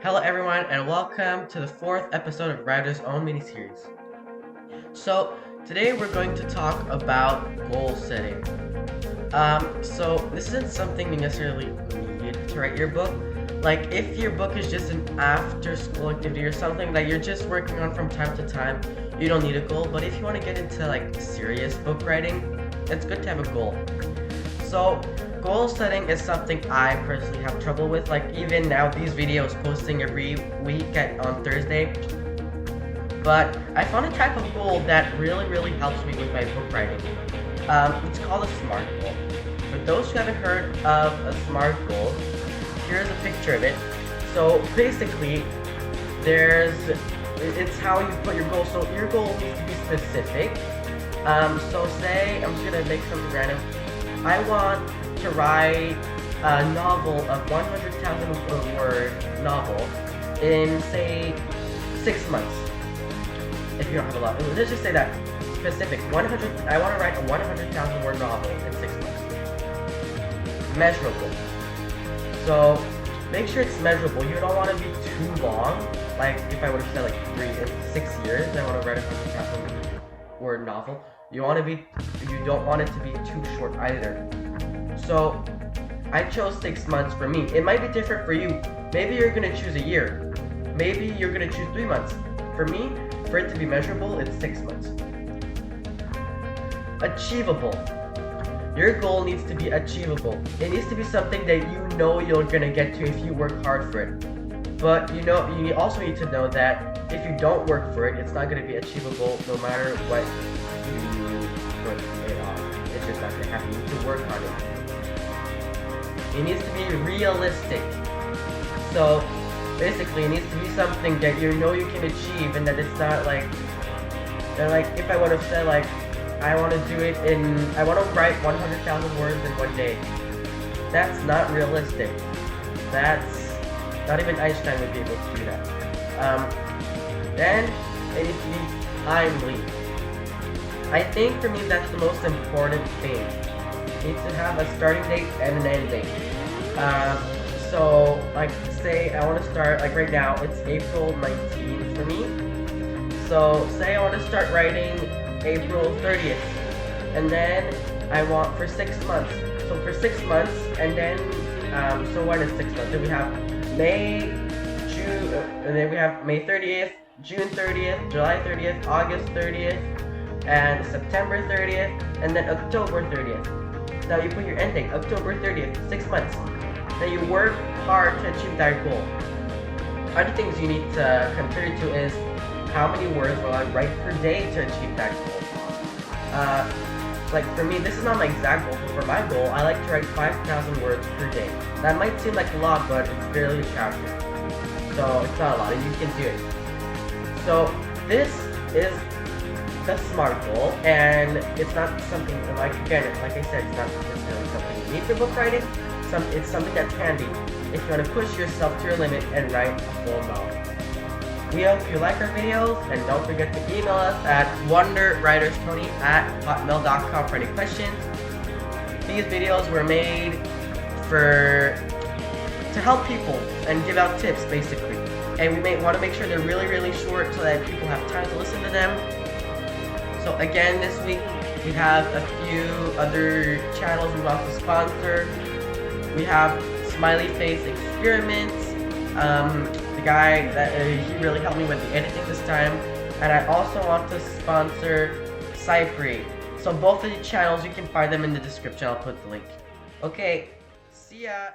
Hello everyone and welcome to the fourth episode of Writer's Own miniseries. So today we're going to talk about goal setting. So this isn't something you necessarily need to write your book. Like if your book is just an after school activity or something that you're just working on from time to time, you don't need a goal. But if you want to get into like serious book writing, it's good to have a goal. So goal setting is something I personally have trouble with. Like even now, these videos posting every week on Thursday. But I found a type of goal that really helps me with my book writing. It's called a SMART goal. For those who haven't heard of a SMART goal, here's a picture of it. So basically, it's how you put your goal. So your goal needs to be specific. So say I'm just gonna make something random. I want to write a novel of 100,000 word novel in say 6 months. If you don't have a lot, let's just say that specific 100. I want to write a 100,000 word novel in 6 months. Measurable. So make sure it's measurable. You don't want to be too long. Like if I would have said like 6 years, I want to write a 100,000 word novel. You don't want it to be too short either. So I chose 6 months for me. It might be different for you. Maybe you're gonna choose a year. Maybe you're gonna choose 3 months. For me, for it to be measurable, it's 6 months. Achievable. Your goal needs to be achievable. It needs to be something that you know you're gonna get to if you work hard for it. But you also need to know that if you don't work for it, it's not gonna be achievable no matter what you put it on. It's just not gonna happen. You need to work on it. It needs to be realistic. So basically, it needs to be something that you know you can achieve, and that it's not like if I would have said like I want to write 100,000 words in one day. That's not realistic. That's not even Einstein would be able to do that. Then it needs to be timely. I think for me that's the most important thing. You need to have a starting date and an end date. So like say I want to start, like right now it's April 19th for me. So say I want to start writing April 30th, and then I want for 6 months. So for 6 months, and then so what is 6 months? Then we have May, June, and then we have May 30th, June 30th, July 30th, August 30th, and September 30th, and then October 30th. Now you put your end date, October 30th, 6 months. Then you work hard to achieve that goal. Other things you need to consider to is how many words will I write per day to achieve that goal. Like for me, this is not my exact goal, but for my goal, I like to write 5,000 words per day. That might seem like a lot, but it's barely a chapter. So it's not a lot, and you can do it. So this is the SMART goal, and it's not something like I said, it's not necessarily something you need for book writing. It's something that's handy if you want to push yourself to your limit and write a full novel. We hope you like our videos, and don't forget to email us at wonderwriterstony@hotmail.com for any questions. These videos were made to help people and give out tips basically, and we may want to make sure they're really short so that people have time to listen to them. So again, this week we have a few other channels we want to sponsor. We have Smiley Face Experiments, the guy that he really helped me with the editing this time, and I also want to sponsor Cypre. So both of the channels, you can find them in the description. I'll put the link. Okay, see ya.